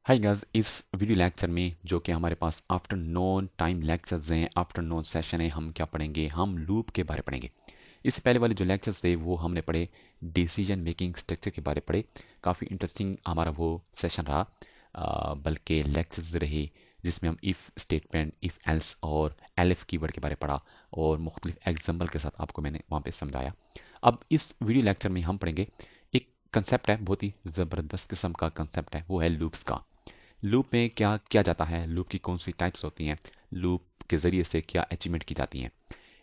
Hi guys, इस video lecture में जो कि हमारे पास आफ्टरनून टाइम लेक्चर्स हैं, आफ्टरनून सेशन है, हम क्या पढ़ेंगे? हम लूप के बारे पढ़ेंगे। इससे पहले वाले जो लेक्चर्स थे वो हमने पढ़े डिसीजन मेकिंग स्ट्रक्चर के बारे पढ़े। काफ़ी इंटरेस्टिंग हमारा वो सेशन रहा, बल्कि लेक्चर्स रहे जिसमें हम इफ़ स्टेटमेंट, इफ़ एल्स और एलिफ कीवर्ड के बारे पढ़ा और मुख्तलिफ एग्जाम्पल के साथ आपको मैंने वहाँ पे समझाया। अब इस वीडियो लेक्चर में हम पढ़ेंगे एक कंसेप्ट है, बहुत ही ज़बरदस्त किस्म का कंसेप्ट है, वो है लूप्स का। लूप में क्या किया जाता है, लूप की कौन सी टाइप्स होती हैं, लूप के ज़रिए से क्या अचीवमेंट की जाती हैं।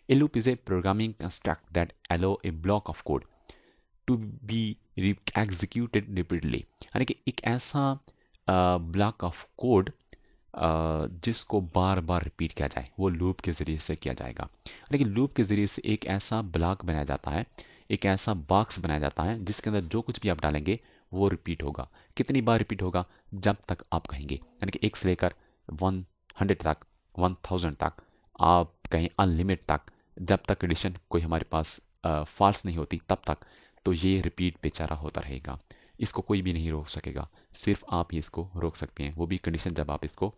A loop is a programming construct that allow a block of code to be executed repeatedly, यानी कि एक ऐसा ब्लॉक ऑफ कोड जिसको बार बार रिपीट किया जाए, वो लूप के ज़रिए से किया जाएगा। लेकिन लूप के ज़रिए से एक ऐसा ब्लॉक बनाया जाता है, एक ऐसा बॉक्स बनाया जाता है जिसके अंदर जो कुछ भी आप डालेंगे वो रिपीट होगा। कितनी बार रिपीट होगा? जब तक आप कहेंगे, यानी कि एक से लेकर 100 तक, 1000 तक, आप कहें अनलिमिट तक, जब तक कंडीशन कोई हमारे पास फॉल्स नहीं होती तब तक तो ये रिपीट बेचारा होता रहेगा। इसको कोई भी नहीं रोक सकेगा, सिर्फ आप ही इसको रोक सकते हैं। वो भी कंडीशन जब आप इसको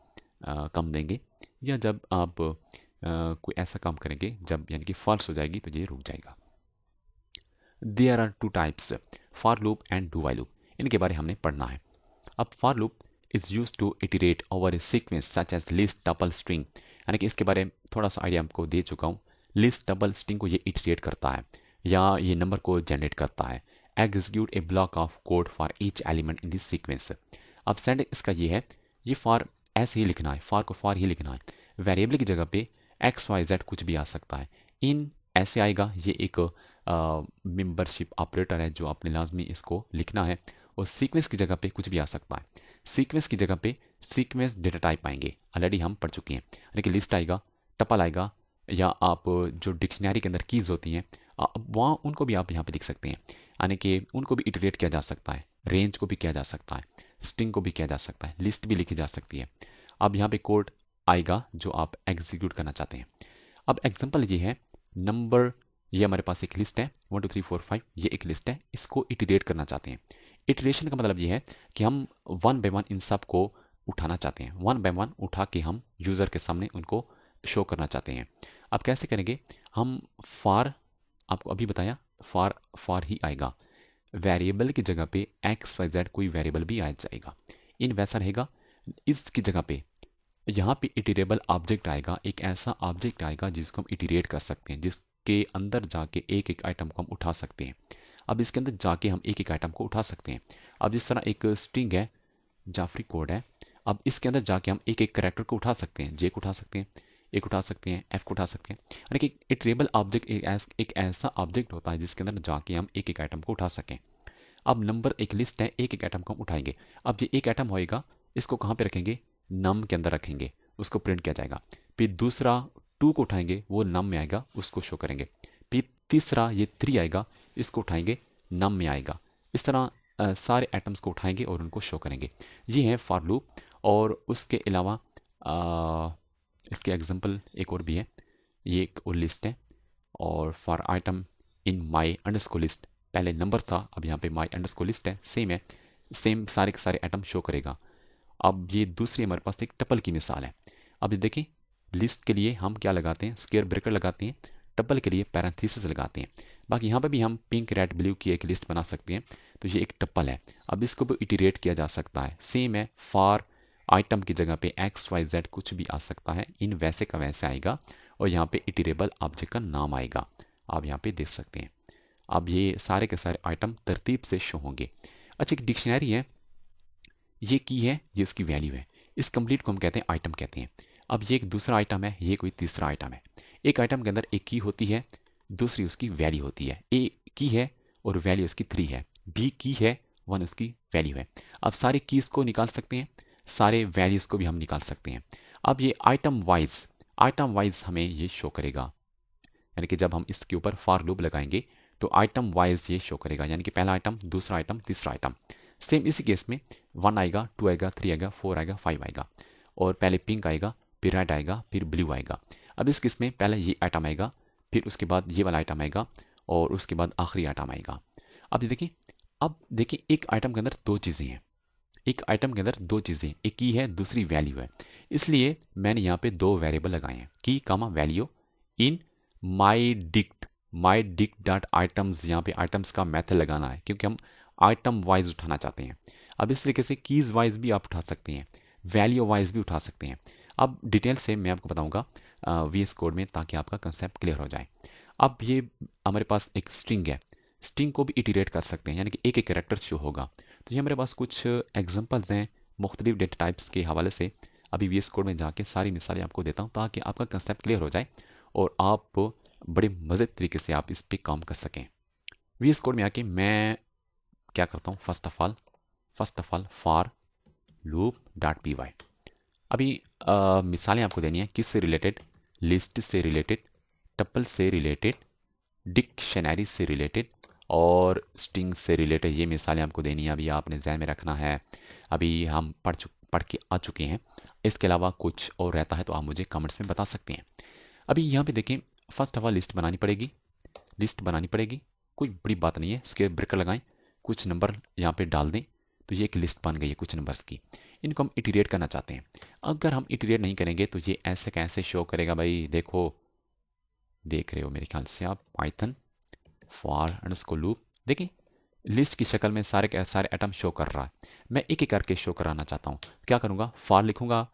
कम देंगे या जब आप कोई ऐसा काम करेंगे जब यानी कि फॉल्स हो जाएगी तो ये रुक जाएगा। There are two types, for loop and do while loop. इनके बारे हमने पढ़ना है। अब for loop is use to iterate over a sequence such as list, tuple, string, यानी कि इसके बारे में थोड़ा सा आइडिया आपको दे चुका हूँ। लिस्ट, टपल, स्ट्रिंग को ये इटरेट करता है या ये नंबर को जनरेट करता है। Execute A block of code for each element in this sequence. अब सेंटेंस इसका ये है, ये फॉर ऐसे ही लिखना है, फॉर को फॉर ही लिखना है। वेरिएबल की जगह पे एक्स वाई जेड कुछ भी आ सकता है। इन ऐसे आएगा, ये एक मेंबरशिप ऑपरेटर है जो आपने लाजमी इसको लिखना है। और सीक्वेंस की जगह पे कुछ भी आ सकता है। सीक्वेंस की जगह पे सीक्वेंस डेटा टाइप आएंगे, ऑलरेडी हम पढ़ चुके हैं, यानी कि लिस्ट आएगा, टपल आएगा, या आप जो डिक्शनरी के अंदर कीज होती हैं वहाँ उनको भी आप यहाँ पे लिख सकते हैं, यानी कि उनको भी इटरेट किया जा सकता है। रेंज को भी किया जा सकता है, स्ट्रिंग को भी किया जा सकता है, लिस्ट भी लिखी जा सकती है। अब यहाँ पे कोड आएगा जो आप एग्जीक्यूट करना चाहते हैं। अब एग्जांपल ये है, नंबर, ये हमारे पास एक लिस्ट है 1 2 3 4 5, ये एक लिस्ट है, इसको इटरेट करना चाहते हैं। इटरेशन का मतलब ये है कि हम वन बाय वन इन सब को उठाना चाहते हैं, वन बाय वन उठा के हम यूज़र के सामने उनको शो करना चाहते हैं। अब कैसे करेंगे? हम फॉर, आपको अभी बताया, फॉर फॉर ही आएगा, वेरिएबल की जगह पे एक्स वाई जेड कोई वेरिएबल भी आ जाएगा, इन वैसा रहेगा। इसकी जगह पे यहाँ पे इटरेबल ऑब्जेक्ट आएगा, एक ऐसा ऑब्जेक्ट आएगा जिसको हम इटरेट कर सकते हैं, जिसके अंदर जाके एक एक आइटम को हम उठा सकते हैं। अब इसके अंदर जाके हम एक एक आइटम को उठा सकते हैं। अब जिस तरह एक स्ट्रिंग है, जाफरी कोड है, अब इसके अंदर जाके हम एक एक करेक्टर को उठा सकते हैं, जे को उठा सकते हैं, ए को उठा सकते हैं, एफ को उठा सकते हैं। यानी कि इटरेबल ऑब्जेक्ट एक ऐसा ऑब्जेक्ट होता है जिसके अंदर जाके हम एक एक आइटम को उठा सकें। अब नंबर एक लिस्ट है, एक एक आइटम को हम उठाएंगे। अब ये एक आइटम होएगा, इसको कहाँ पे रखेंगे? नम के अंदर रखेंगे, उसको प्रिंट किया जाएगा। फिर दूसरा 2 को उठाएंगे, वो नम में आएगा, उसको शो करेंगे। फिर तीसरा ये 3 आएगा, इसको उठाएंगे, नम में आएगा। इस तरह सारे आइटम्स को उठाएंगे और उनको शो करेंगे। ये है फॉर लूप। और उसके अलावा इसके एग्जांपल एक और भी है, ये एक और लिस्ट है, और for item in my underscore list, पहले नंबर था, अब यहाँ पे माई अंडरस्कोर लिस्ट है, सेम सारे के सारे आइटम शो करेगा। अब ये दूसरी हमारे पास एक टपल की मिसाल है। अब ये देखें, लिस्ट के लिए हम क्या लगाते हैं? स्क्वायर ब्रैकेट लगाते हैं, टपल के लिए पैरेंथेसिस लगाते हैं। बाकी यहाँ पे भी हम पिंक, रेड, ब्लू की एक लिस्ट बना सकते हैं, तो ये एक टपल है। अब इसको भी इटरेट किया जा सकता है, सेम है, फॉर आइटम की जगह पे एक्स वाई जेड कुछ भी आ सकता है, इन वैसे का वैसे आएगा, और यहाँ पे इटरेबल ऑब्जेक्ट का नाम आएगा, आप यहाँ पे देख सकते हैं। अब ये सारे के सारे आइटम तरतीब से शो होंगे। अच्छा, एक डिक्शनरी है, ये की है, ये उसकी वैल्यू है, इस कंप्लीट को हम कहते हैं आइटम कहते हैं। अब ये एक दूसरा आइटम है, ये कोई तीसरा आइटम है। एक आइटम के अंदर एक की होती है, दूसरी उसकी वैल्यू होती है। ए की है और वैल्यू उसकी 3 है, बी की है, 1 उसकी वैल्यू है। अब सारे कीज को निकाल सकते हैं, सारे वैल्यूज को भी हम निकाल सकते हैं। अब ये आइटम वाइज हमें ये शो करेगा, यानी कि जब हम इसके ऊपर फॉर लूप लगाएंगे तो आइटम वाइज ये शो करेगा, यानी कि पहला आइटम, दूसरा आइटम, तीसरा आइटम। सेम इसी केस में 1 आएगा, 2 आएगा, 3 आएगा, 4 आएगा, 5 आएगा, और पहले पिंक आएगा, फिर रेड आएगा, फिर ब्लू आएगा। अब इस केस में पहले ये आइटम आएगा, फिर उसके बाद ये वाला आइटम आएगा, और उसके बाद आखिरी आइटम आएगा। अब ये देखिए, अब देखिए एक आइटम के अंदर दो चीज़ें हैं, एक आइटम के अंदर दो चीज़ें, एक की है दूसरी वैल्यू है, इसलिए मैंने यहाँ पे दो वेरिएबल लगाए हैं, key comma value in my dict dot items. यहाँ पे आइटम्स का मेथड लगाना है क्योंकि हम आइटम वाइज उठाना चाहते हैं। अब इस तरीके से कीज वाइज भी आप उठा सकते हैं, वैल्यू वाइज भी उठा सकते हैं। अब डिटेल से मैं आपको बताऊंगा VS कोड में, ताकि आपका कंसेप्ट क्लियर हो जाए। अब ये हमारे पास एक स्ट्रिंग है, स्ट्रिंग को भी इटीरेट कर सकते हैं, यानी कि एक एक कैरेक्टर शो होगा। तो ये हमारे पास कुछ एग्जांपल्स हैं मुख्तलिफ डेटा टाइप्स के हवाले से। अभी VS कोड में जाके सारी मिसालें आपको देता हूँ ताकि आपका कंसेप्ट क्लियर हो जाए और आप बड़े मज़े तरीके से आप इस पर काम कर सकें। VS कोड में आके मैं क्या करता हूँ, first of all for loop dot P Y. अभी मिसालें आपको देनी है, किससे रिलेटेड, लिस्ट से रिलेटेड, टपल से रिलेटेड, डिक्शनरी से रिलेटेड और स्ट्रिंग से रिलेटेड। ये मिसालें आपको देनी है, अभी आपने ध्यान में रखना है। अभी हम पढ़ के आ चुके हैं, इसके अलावा कुछ और रहता है तो आप मुझे कमेंट्स में बता सकते हैं। अभी यहाँ पे देखें, फर्स्ट ऑफ ऑल लिस्ट बनानी पड़ेगी, कोई बड़ी बात नहीं है। स्क्वायर ब्रेकर लगाएं, कुछ नंबर यहाँ पे डाल दें, तो ये एक लिस्ट बन गई है कुछ नंबर्स की। इनको हम इटीरेट करना चाहते हैं। अगर हम इटीरेट नहीं करेंगे तो ये ऐसे कैसे शो करेगा भाई, देखो, देख रहे हो मेरे ख्याल से आप, पाइथन फॉर अंडरस्कोर लूप, देखें लिस्ट की शक्ल में सारे के सारे एटम शो कर रहा है। मैं एक एक करके शो कराना चाहता हूँ, क्या करूँगा, फॉर लिखूंगा,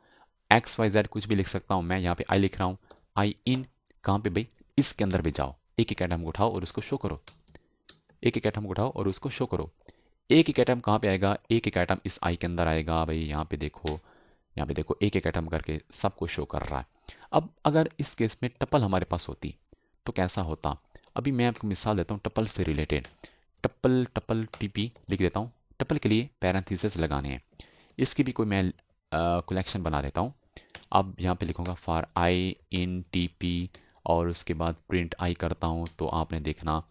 XYZ कुछ भी लिख सकता हूँ मैं। यहाँ पे आई लिख रहा हूँ, आई इन कहाँ पे भाई, इसके अंदर भी जाओ, एक एक एटम को उठाओ और उसको शो करो, एक एक एटम को उठाओ और उसको शो करो। एक एक एटम कहाँ पे आएगा, एक एक एटम इस आई के अंदर आएगा भाई। यहाँ पे देखो एक एक एटम करके सबको शो कर रहा है। अब अगर इस केस में टपल हमारे पास होती तो कैसा होता। अभी मैं आपको मिसाल देता हूँ टपल से रिलेटेड, टपल टपल टीपी लिख देता हूँ। टपल के लिए पैरेंथेसिस लगाने हैं, इसकी भी कोई मैं कलेक्शन बना देता हूँ। अब यहाँ पे लिखूँगा फॉर आई इन टीपी और उसके बाद प्रिंट आई करता हूँ, तो आपने देखना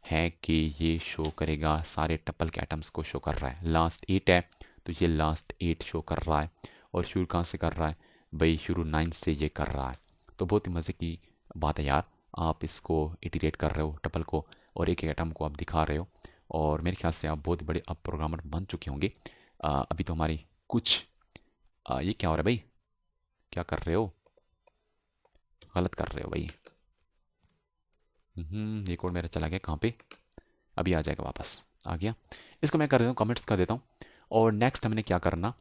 है कि ये शो करेगा, सारे टपल के आइटम्स को शो कर रहा है। लास्ट 8 है तो ये लास्ट 8 शो कर रहा है। और शुरू कहाँ से कर रहा है भाई, शुरू 9 से ये कर रहा है। तो बहुत ही मज़े की बात है यार, आप इसको इटीरेट कर रहे हो टपल को और एक एक आइटम को आप दिखा रहे हो, और मेरे ख्याल से आप बहुत बड़े अब प्रोग्रामर बन चुके होंगे। अभी तो हमारी कुछ ये क्या हो रहा है भाई, क्या कर रहे हो, गलत कर रहे हो भाई। ये कोड मेरा चला गया कहाँ पे, अभी आ जाएगा वापस, आ गया। इसको मैं कर देता हूँ, कमेंट्स कर देता हूँ। और नेक्स्ट हमने क्या करना,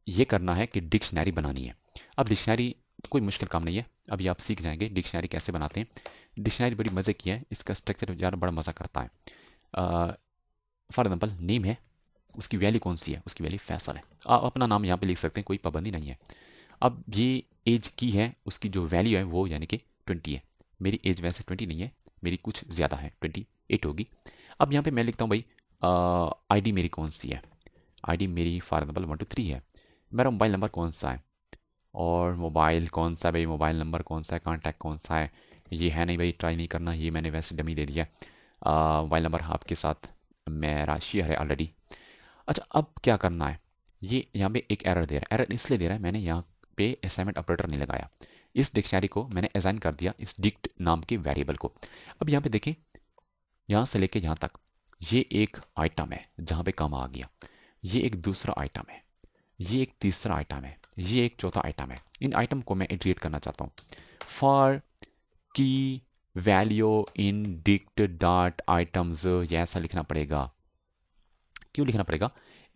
ये करना है कि डिक्शनरी बनानी है। अब डिक्शनरी कोई मुश्किल काम नहीं है, अभी आप सीख जाएंगे डिक्शनरी कैसे बनाते हैं। डिक्शनरी बड़ी मज़े की है, इसका स्ट्रक्चर यार बड़ा मज़ा करता है। फॉर एग्जाम्पल नेम है, उसकी वैल्यू कौन सी है, उसकी वैल्यू फैसल है। आप अपना नाम यहाँ पे लिख सकते हैं, कोई पाबंदी नहीं है। अब ये एज की है, उसकी जो वैल्यू है वो यानी कि 20 है। मेरी एज वैसे 20 नहीं है, मेरी कुछ ज़्यादा है, 28 होगी। अब यहाँ पे मैं लिखता हूँ भाई आईडी मेरी कौन सी है, आईडी मेरी फॉर एग्जाम्पल 123 है। मेरा मोबाइल नंबर कौन सा है, और मोबाइल कौन सा है भाई, मोबाइल नंबर कौन सा है, कॉन्टैक्ट कौन सा है, ये है नहीं भाई, ट्राई नहीं करना, ये मैंने वैसे डमी दे दिया। मोबाइल नंबर आपके साथ मेरा शेयर है ऑलरेडी। अच्छा अब क्या करना है, ये यहाँ पे एक एरर दे रहा है, एरर इसलिए दे रहा है मैंने यहाँ पे असाइनमेंट ऑपरेटर नहीं लगाया। इस डिक्शनरी को मैंने असाइन कर दिया इस डिक्ट नाम के वेरिएबल को। अब यहाँ पे देखें, यहाँ से लेके यहाँ तक ये एक आइटम है जहाँ पे कॉमा आ गया, ये एक दूसरा आइटम है, ये एक तीसरा आइटम है, ये एक चौथा आइटम है। इन आइटम को मैं इटरेट करना चाहता हूँ। फॉर की value in dict dot items, ये ऐसा लिखना पड़ेगा। क्यों लिखना पड़ेगा,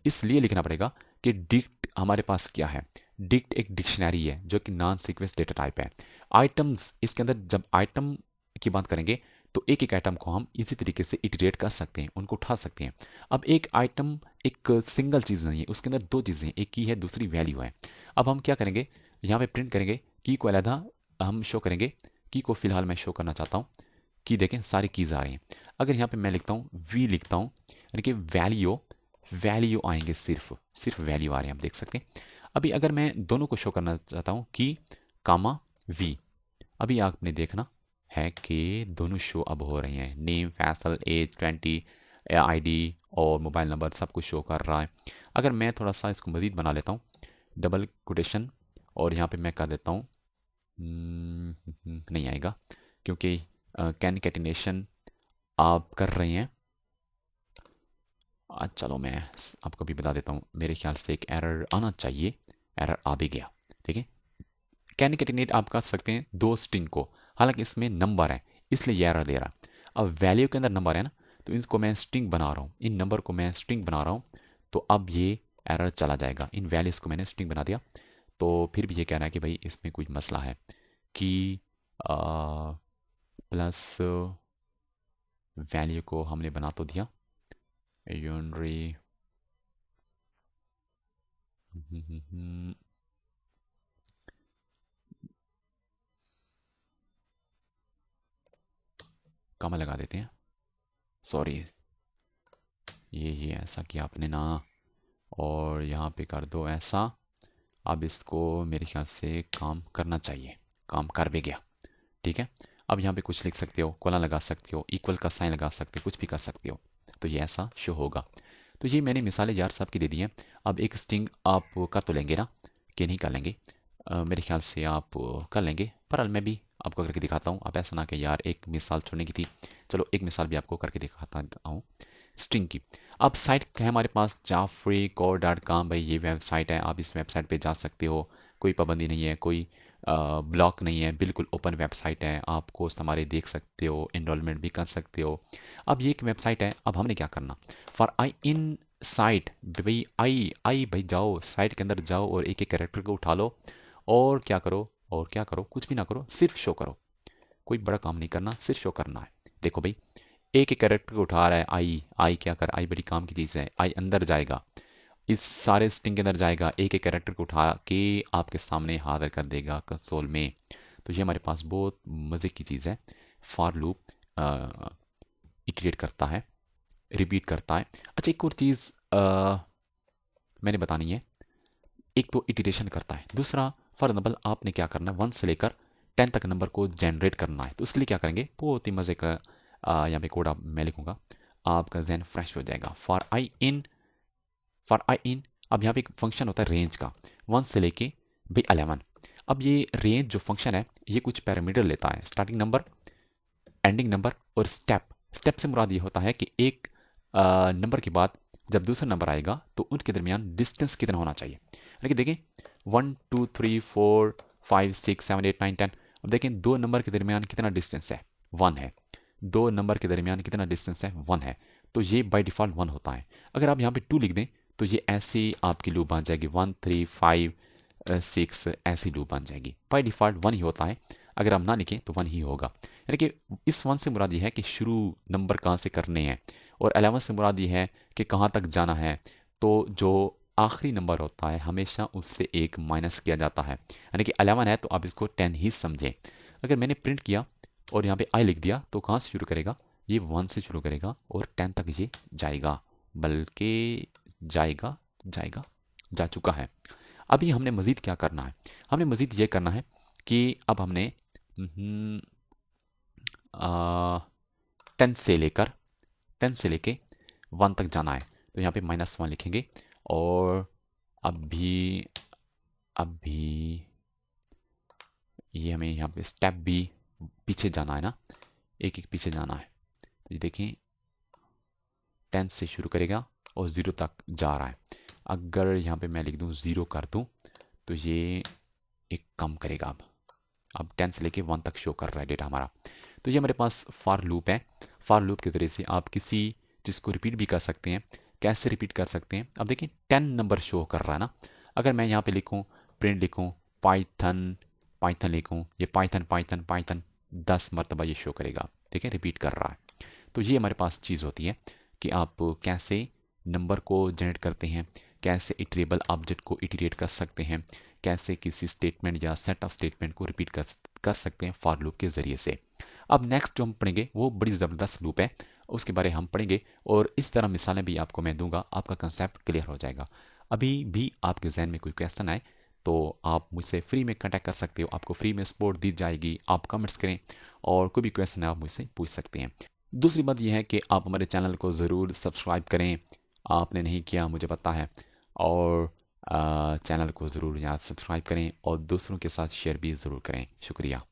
इसलिए लिखना पड़ेगा कि डिक्ट हमारे पास क्या है, डिक्ट एक डिक्शनरी है जो कि नॉन सीक्वेंस डेटा टाइप है। आइटम्स, इसके अंदर जब आइटम की बात करेंगे तो एक एक आइटम को हम इसी तरीके से इटरेट कर सकते हैं, उनको उठा सकते हैं। अब एक आइटम एक सिंगल चीज़ नहीं है, उसके अंदर दो चीज़ें हैं, एक की है दूसरी वैल्यू है। अब हम क्या करेंगे, यहाँ पे प्रिंट करेंगे, की को अलहदा हम शो करेंगे, की को फिलहाल मैं शो करना चाहता हूँ। की देखें सारी कीज़ आ रही हैं। अगर यहाँ पे मैं लिखता हूँ वी लिखता हूँ, यानी कि वैल्यू आएंगे, सिर्फ वैल्यू आ रहे हैं, आप देख सकते हैं। अभी अगर मैं दोनों को शो करना चाहता हूँ की कामा वी, अभी आपने देखना है कि दोनों शो अब हो रहे हैं, नेम फैसल एज 20 आईडी और मोबाइल नंबर सब कुछ शो कर रहा है। अगर मैं थोड़ा सा इसको मज़ीद बना लेता हूँ, डबल कोटेशन और यहाँ पे मैं कर देता हूँ, नहीं आएगा क्योंकि कैनकेटिनेशन आप कर रहे हैं, चलो मैं आपको भी बता देता हूँ, मेरे ख्याल से एक एरर आना चाहिए, एरर आ भी गया। ठीक है, कैनकेटिनेट आप कर सकते हैं दो स्ट्रिंग को, हालांकि इसमें नंबर है इसलिए ये एरर दे रहा है। अब वैल्यू के अंदर नंबर है ना, तो इसको मैं स्ट्रिंग बना रहा हूँ, इन नंबर को मैं स्ट्रिंग बना रहा हूँ, तो अब ये एरर चला जाएगा। इन वैल्यूज़ को मैंने स्ट्रिंग बना दिया, तो फिर भी ये कह रहा है कि भाई इसमें कोई मसला है कि प्लस वैल्यू को हमने बना तो दिया यूनरी कमा लगा देते हैं, सॉरी ये ऐसा किया आपने ना, और यहाँ पे कर दो ऐसा। अब इसको मेरे ख्याल से काम करना चाहिए, काम कर भी गया। ठीक है, अब यहाँ पे कुछ लिख सकते हो, कोला लगा सकते हो, इक्वल का साइन लगा सकते हो, कुछ भी कर सकते हो, तो ये ऐसा शो होगा। तो ये मैंने मिसालें यार सब की दे दी हैं। अब एक स्ट्रिंग आप कर तो लेंगे ना, कि नहीं कर लेंगे? मेरे ख्याल से आप कर लेंगे, पर मैं भी आपको करके दिखाता हूँ। आप ऐसा ना कि यार एक मिसाल छोड़ने की थी, चलो एक मिसाल भी आपको करके दिखाता हूँ स्ट्रिंग की। अब साइट है हमारे पास jafreecore.com, भाई ये वेबसाइट है, आप इस वेबसाइट पे जा सकते हो, कोई पाबंदी नहीं है, कोई ब्लॉक नहीं है, बिल्कुल ओपन वेबसाइट है, आप कोर्स हमारे देख सकते हो, इनरोलमेंट भी कर सकते हो। अब ये एक वेबसाइट है, अब हमने क्या करना, फॉर आई इन साइट, भाई आई भाई जाओ साइट के अंदर जाओ और एक एक कैरेक्टर को उठा लो, और क्या करो, और क्या करो, कुछ भी ना करो, सिर्फ शो करो, कोई बड़ा काम नहीं करना, सिर्फ शो करना है। देखो भाई एक एक कैरेक्टर को उठा रहा है, आई क्या कर, आई बड़ी काम की चीज़ है, आई अंदर जाएगा, इस सारे स्ट्रिंग के अंदर जाएगा, एक एक कैरेक्टर को उठा के आपके सामने हाजिर कर देगा कंसोल में। तो ये हमारे पास बहुत मज़े की चीज़ है। फॉर लूप इटरेट करता है, रिपीट करता है। अच्छा एक और चीज़ मैंने बतानी है, एक तो इटरेशन करता है, दूसरा फॉर एग्जाम्पल आपने क्या करना है, 1 से लेकर 10 तक नंबर को जनरेट करना है, तो उसके लिए क्या करेंगे, बहुत ही मज़े का यहाँ पे कोड आप मैं लिखूंगा, आपका जहन फ्रेश हो जाएगा। फॉर आई इन अब यहाँ पे एक फंक्शन होता है रेंज का, 1 से लेके भाई 11। अब ये रेंज जो फंक्शन है ये कुछ पैरामीटर लेता है, स्टार्टिंग नंबर, एंडिंग नंबर और स्टेप। स्टेप से मुराद ये होता है कि एक नंबर के बाद जब दूसरा नंबर आएगा तो उनके दरमियान डिस्टेंस कितना होना चाहिए। लेकिन देखें 1 2 3 4 5 6 7 8 9 10, अब देखें दो नंबर के दरमियान कितना डिस्टेंस है, 1 है। दो नंबर के दरमियान कितना डिस्टेंस है, 1 है, तो ये बाय डिफ़ॉल्ट 1 होता है। अगर आप यहाँ पे 2 लिख दें तो ये ऐसी आपकी लूप बन जाएगी, 1 3 5 6 ऐसी लूप बन जाएगी। बाय डिफ़ॉल्ट 1 ही होता है, अगर आप ना लिखें तो 1 ही होगा। यानी कि इस 1 से मुराद ये है कि शुरू नंबर कहाँ से करने हैं, और 11 से मुराद ये है कि कहाँ तक जाना है। तो जो आखिरी नंबर होता है हमेशा उससे एक माइनस किया जाता है, यानी कि 11 है तो आप इसको 10 ही समझें। अगर मैंने प्रिंट किया और यहाँ पे आई लिख दिया तो कहाँ से शुरू करेगा, ये 1 से शुरू करेगा और 10 तक ये जाएगा, बल्कि जाएगा जाएगा जा चुका है। अभी हमने मज़ीद क्या करना है, हमने मज़ीद ये करना है कि अब हमने 10 से लेकर 10 से लेके 1 तक जाना है, तो यहाँ पे -1 लिखेंगे, और अभी अभी ये हमें यहाँ पे स्टेप भी पीछे जाना है ना, एक एक पीछे जाना है। तो ये देखें 10 से शुरू करेगा और 0 तक जा रहा है। अगर यहाँ पे मैं लिख दूँ 0 कर दूँ तो ये एक कम करेगा, अब 10 से लेके 1 तक शो कर रहा है डेटा हमारा। तो ये हमारे पास फॉर लूप है। फॉर लूप के ज़रिए से आप किसी चीज़ को रिपीट भी कर सकते हैं। कैसे रिपीट कर सकते हैं, अब देखिए 10 नंबर शो कर रहा है ना, अगर मैं यहाँ पे लिखूँ प्रिंट लिखूँ पाइथन पाइथन लिखूँ, ये पाइथन पाइथन पाइथन 10 मरतबा ये शो करेगा, ठीक है, रिपीट कर रहा है। तो ये हमारे पास चीज़ होती है कि आप कैसे नंबर को जनरेट करते हैं, कैसे इटरेबल ऑब्जेक्ट को इटरेट कर सकते हैं, कैसे किसी स्टेटमेंट या सेट ऑफ स्टेटमेंट को रिपीट कर सकते हैं फॉर लूप के ज़रिए से। अब नेक्स्ट जो हम पढ़ेंगे वो बड़ी ज़बरदस्त लूप है, उसके बारे हम पढ़ेंगे, और इस तरह मिसालें भी आपको मैं दूंगा, आपका कंसेप्ट क्लियर हो जाएगा। अभी भी आपके जहन में कोई क्वेश्चन आए तो आप मुझसे फ्री में कांटेक्ट कर सकते हो, आपको फ्री में सपोर्ट दी जाएगी, आप कमेंट्स करें और कोई भी क्वेश्चन है आप मुझसे पूछ सकते हैं। दूसरी बात यह है कि आप हमारे चैनल को ज़रूर सब्सक्राइब करें, आपने नहीं किया मुझे पता है, और चैनल को ज़रूर यहाँ सब्सक्राइब करें और दूसरों के साथ शेयर भी ज़रूर करें। शुक्रिया।